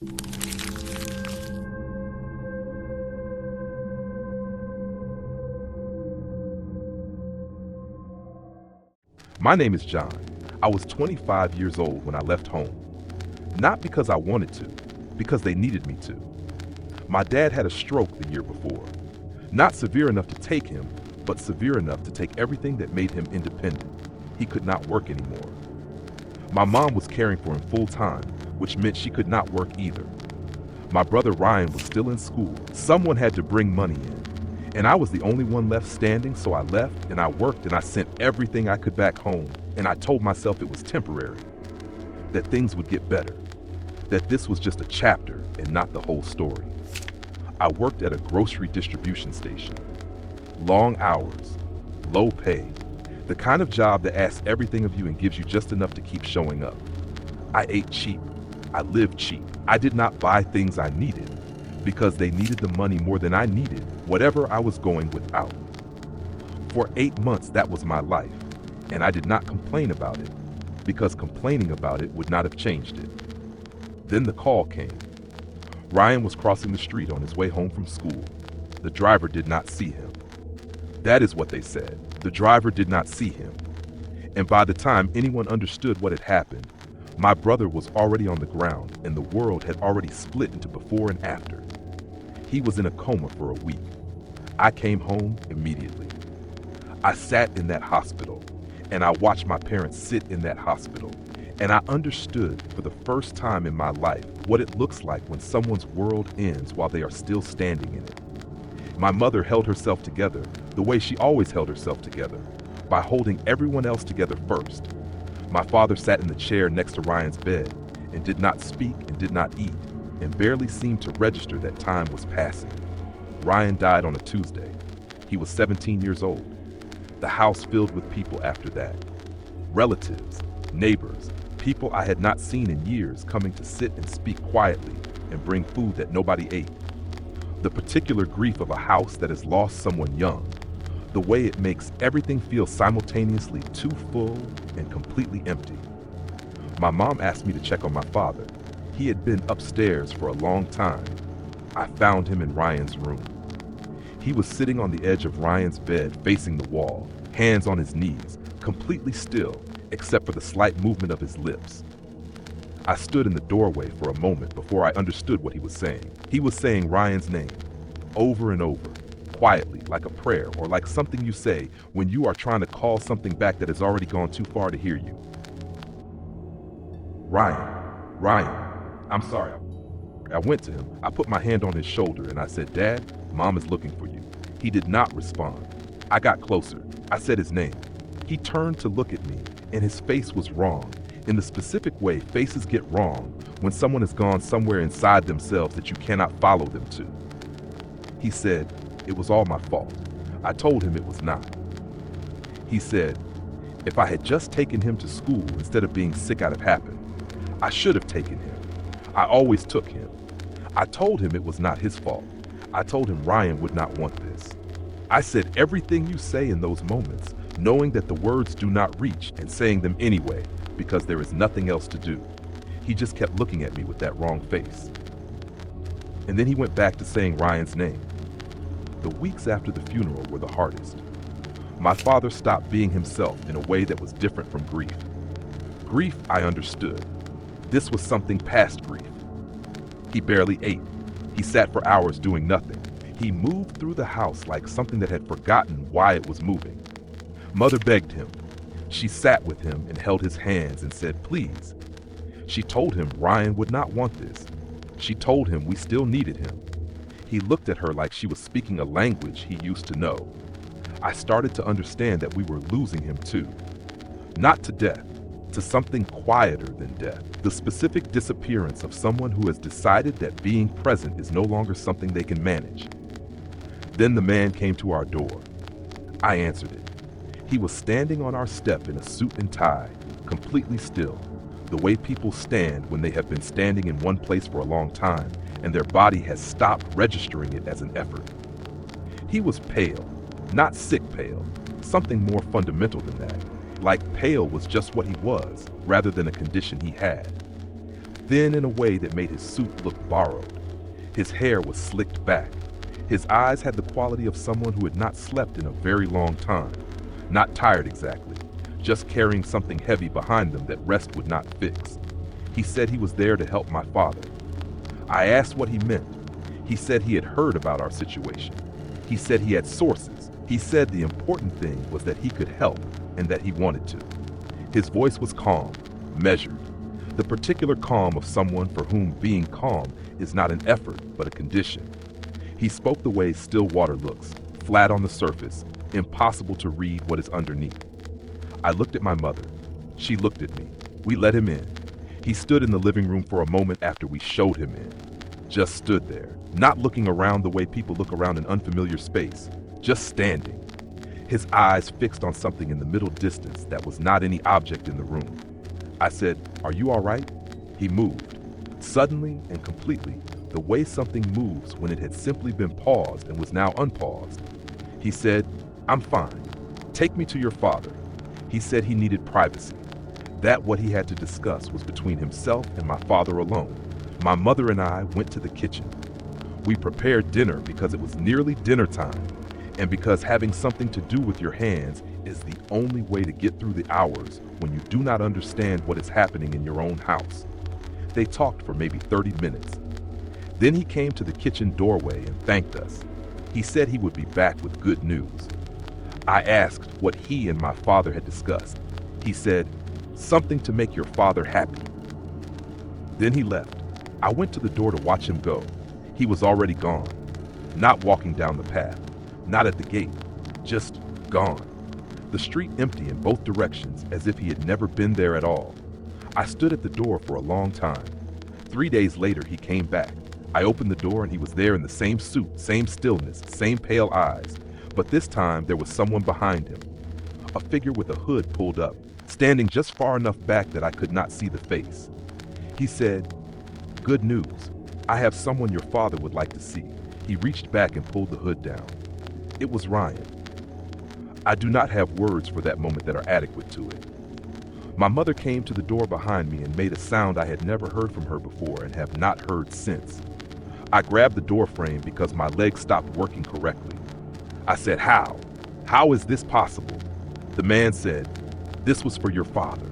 My name is John. I was 25 years old when I left home. Not because I wanted to, because they needed me to. My dad had a stroke the year before. Not severe enough to take him, but severe enough to take everything that made him independent. He could not work anymore. My mom was caring for him full time, which meant she could not work either. My brother Ryan was still in school. Someone had to bring money in. And I was the only one left standing, so I left and I worked and I sent everything I could back home. And I told myself it was temporary, that things would get better, that this was just a chapter and not the whole story. I worked at a grocery distribution station. Long hours, low pay, the kind of job that asks everything of you and gives you just enough to keep showing up. I ate cheap. I lived cheap. I did not buy things I needed because they needed the money more than I needed whatever I was going without. For 8 months, that was my life, and I did not complain about it because complaining about it would not have changed it. Then the call came. Ryan was crossing the street on his way home from school. The driver did not see him. That is what they said. The driver did not see him. And by the time anyone understood what had happened, my brother was already on the ground and the world had already split into before and after. He was in a coma for a week. I came home immediately. I sat in that hospital and I watched my parents sit in that hospital, and I understood for the first time in my life what it looks like when someone's world ends while they are still standing in it. My mother held herself together the way she always held herself together, by holding everyone else together first. My father sat in the chair next to Ryan's bed and did not speak and did not eat and barely seemed to register that time was passing. Ryan died on a Tuesday. He was 17 years old. The house filled with people after that. Relatives, neighbors, people I had not seen in years coming to sit and speak quietly and bring food that nobody ate. The particular grief of a house that has lost someone young, the way it makes everything feel simultaneously too full and completely empty. My mom asked me to check on my father. He had been upstairs for a long time. I found him in Ryan's room. He was sitting on the edge of Ryan's bed facing the wall, hands on his knees, completely still, except for the slight movement of his lips. I stood in the doorway for a moment before I understood what he was saying. He was saying Ryan's name, over and over, quietly, like a prayer or like something you say when you are trying to call something back that has already gone too far to hear you. Ryan, I'm sorry. I went to him, I put my hand on his shoulder and I said, "Dad, Mom is looking for you." He did not respond. I got closer. I said his name. He turned to look at me and his face was wrong. In the specific way faces get wrong when someone has gone somewhere inside themselves that you cannot follow them to. He said, "It was all my fault." I told him it was not. He said, "If I had just taken him to school instead of being sick out of habit, I should have taken him. I always took him." I told him it was not his fault. I told him Ryan would not want this. I said everything you say in those moments, knowing that the words do not reach and saying them anyway, because there is nothing else to do. He just kept looking at me with that wrong face. And then he went back to saying Ryan's name. The weeks after the funeral were the hardest. My father stopped being himself in a way that was different from grief. Grief, I understood. This was something past grief. He barely ate. He sat for hours doing nothing. He moved through the house like something that had forgotten why it was moving. Mother begged him. She sat with him and held his hands and said, "Please." She told him Ryan would not want this. She told him we still needed him. He looked at her like she was speaking a language he used to know. I started to understand that we were losing him too. Not to death, to something quieter than death. The specific disappearance of someone who has decided that being present is no longer something they can manage. Then the man came to our door. I answered it. He was standing on our step in a suit and tie, completely still, the way people stand when they have been standing in one place for a long time and their body has stopped registering it as an effort. He was pale, not sick pale, something more fundamental than that. Like pale was just what he was, rather than a condition he had. thin in a way that made his suit look borrowed. His hair was slicked back. His eyes had the quality of someone who had not slept in a very long time. Not tired exactly, just carrying something heavy behind them that rest would not fix. He said he was there to help my father. I asked what he meant. He said he had heard about our situation. He said he had sources. He said the important thing was that he could help and that he wanted to. His voice was calm, measured, the particular calm of someone for whom being calm is not an effort but a condition. He spoke the way still water looks, flat on the surface, impossible to read what is underneath. I looked at my mother. She looked at me. We let him in. He stood in the living room for a moment after we showed him in. Just stood there, not looking around the way people look around an unfamiliar space, just standing. His eyes fixed on something in the middle distance that was not any object in the room. I said, "Are you all right?" He moved. Suddenly and completely, the way something moves when it had simply been paused and was now unpaused. He said, "I'm fine. Take me to your father." He said he needed privacy. That what he had to discuss was between himself and my father alone. My mother and I went to the kitchen. We prepared dinner because it was nearly dinner time, and because having something to do with your hands is the only way to get through the hours when you do not understand what is happening in your own house. They talked for maybe 30 minutes. Then he came to the kitchen doorway and thanked us. He said he would be back with good news. I asked what he and my father had discussed. He said, "Something to make your father happy." Then he left. I went to the door to watch him go. He was already gone. Not walking down the path, not at the gate, just gone. The street empty in both directions as if he had never been there at all. I stood at the door for a long time. 3 days later, he came back. I opened the door and he was there in the same suit, same stillness, same pale eyes. But this time there was someone behind him. A figure with a hood pulled up, standing just far enough back that I could not see the face. He said, "Good news. I have someone your father would like to see." He reached back and pulled the hood down. It was Ryan. I do not have words for that moment that are adequate to it. My mother came to the door behind me and made a sound I had never heard from her before and have not heard since. I grabbed the door frame because my legs stopped working correctly. I said, "How? How is this possible?" The man said, "This was for your father.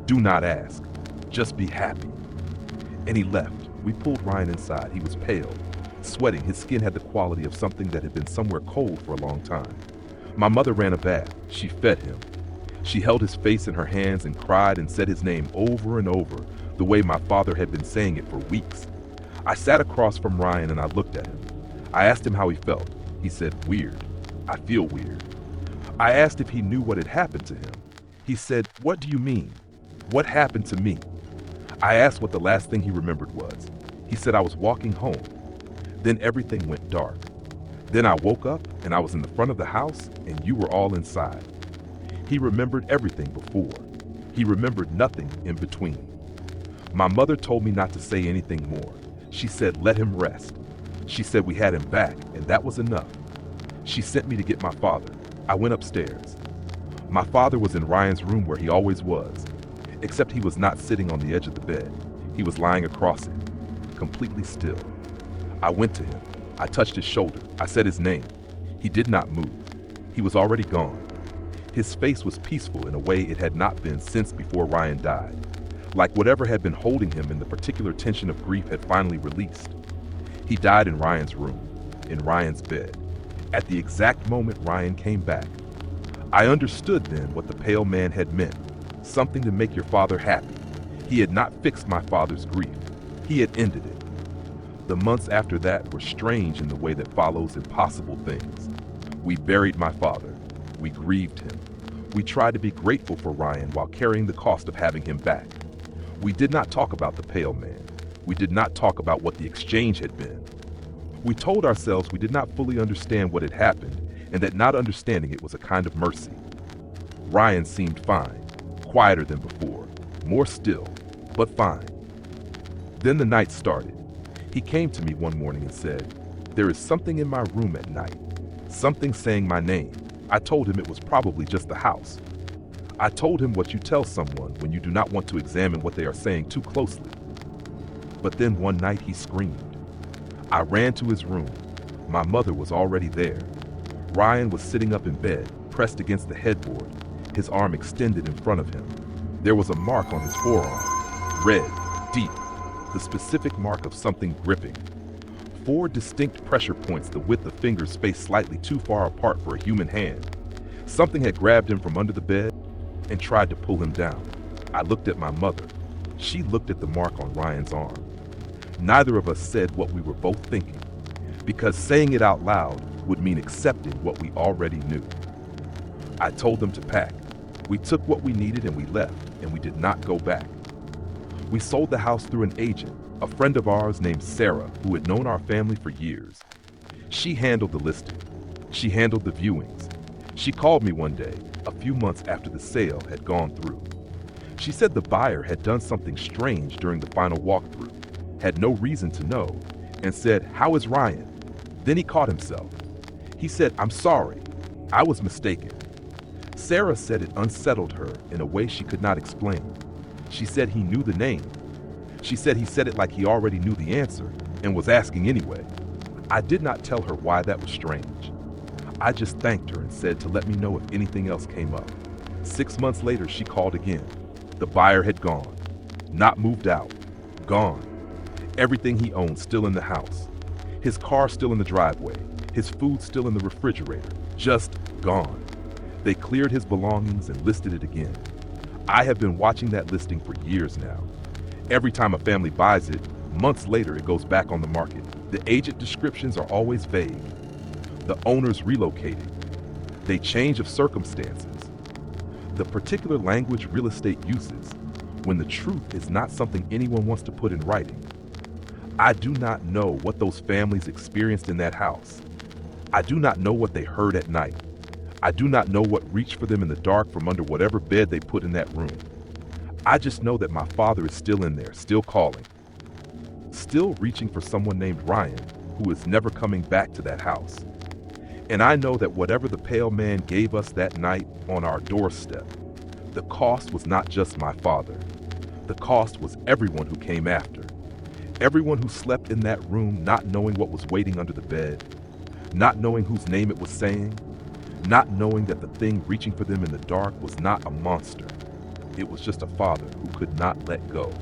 Do not ask. Just be happy." And he left. We pulled Ryan inside. He was pale, sweating. His skin had the quality of something that had been somewhere cold for a long time. My mother ran a bath. She fed him. She held his face in her hands and cried and said his name over and over, the way my father had been saying it for weeks. I sat across from Ryan and I looked at him. I asked him how he felt. He said, "Weird. I feel weird." I asked if he knew what had happened to him. He said, "What do you mean? What happened to me?" I asked what the last thing he remembered was. He said, "I was walking home. Then everything went dark. Then I woke up and I was in the front of the house and you were all inside." He remembered everything before. He remembered nothing in between. My mother told me not to say anything more. She said, "Let him rest." She said we had him back and that was enough. She sent me to get my father. I went upstairs. My father was in Ryan's room where he always was, except he was not sitting on the edge of the bed. He was lying across it, completely still. I went to him. I touched his shoulder. I said his name. He did not move. He was already gone. His face was peaceful in a way it had not been since before Ryan died, like whatever had been holding him in the particular tension of grief had finally released. He died in Ryan's room, in Ryan's bed, at the exact moment Ryan came back. I understood then what the pale man had meant, something to make your father happy. He had not fixed my father's grief. He had ended it. The months after that were strange in the way that follows impossible things. We buried my father. We grieved him. We tried to be grateful for Ryan while carrying the cost of having him back. We did not talk about the pale man. We did not talk about what the exchange had been. We told ourselves we did not fully understand what had happened and that not understanding it was a kind of mercy. Ryan seemed fine, quieter than before, more still, but fine. Then the night started. He came to me one morning and said, "There is something in my room at night, something saying my name." I told him it was probably just the house. I told him what you tell someone when you do not want to examine what they are saying too closely. But then one night he screamed. I ran to his room. My mother was already there. Ryan was sitting up in bed, pressed against the headboard, his arm extended in front of him. There was a mark on his forearm, red, deep, the specific mark of something gripping. 4 distinct pressure points, the width of fingers spaced slightly too far apart for a human hand. Something had grabbed him from under the bed and tried to pull him down. I looked at my mother. She looked at the mark on Ryan's arm. Neither of us said what we were both thinking, because saying it out loud would mean accepting what we already knew. I told them to pack. We took what we needed and we left, and we did not go back. We sold the house through an agent, a friend of ours named Sarah, who had known our family for years. She handled the listing. She handled the viewings. She called me one day, a few months after the sale had gone through. She said the buyer had done something strange during the final walkthrough, had no reason to know, and said, "How is Ryan?" Then he caught himself. He said, "I'm sorry. I was mistaken." Sarah said it unsettled her in a way she could not explain. She said he knew the name. She said he said it like he already knew the answer and was asking anyway. I did not tell her why that was strange. I just thanked her and said to let me know if anything else came up. 6 months later, she called again. The buyer had gone. Not moved out. Gone. Everything he owned still in the house. His car still in the driveway. His food still in the refrigerator. Just gone. They cleared his belongings and listed it again. I have been watching that listing for years now. Every time a family buys it, months later it goes back on the market. The agent descriptions are always vague. The owners relocating. They change of circumstances. The particular language real estate uses, when the truth is not something anyone wants to put in writing. I do not know what those families experienced in that house. I do not know what they heard at night. I do not know what reached for them in the dark from under whatever bed they put in that room. I just know that my father is still in there, still calling, still reaching for someone named Ryan, who is never coming back to that house. And I know that whatever the pale man gave us that night on our doorstep, the cost was not just my father. The cost was everyone who came after. Everyone who slept in that room not knowing what was waiting under the bed, not knowing whose name it was saying, not knowing that the thing reaching for them in the dark was not a monster. It was just a father who could not let go.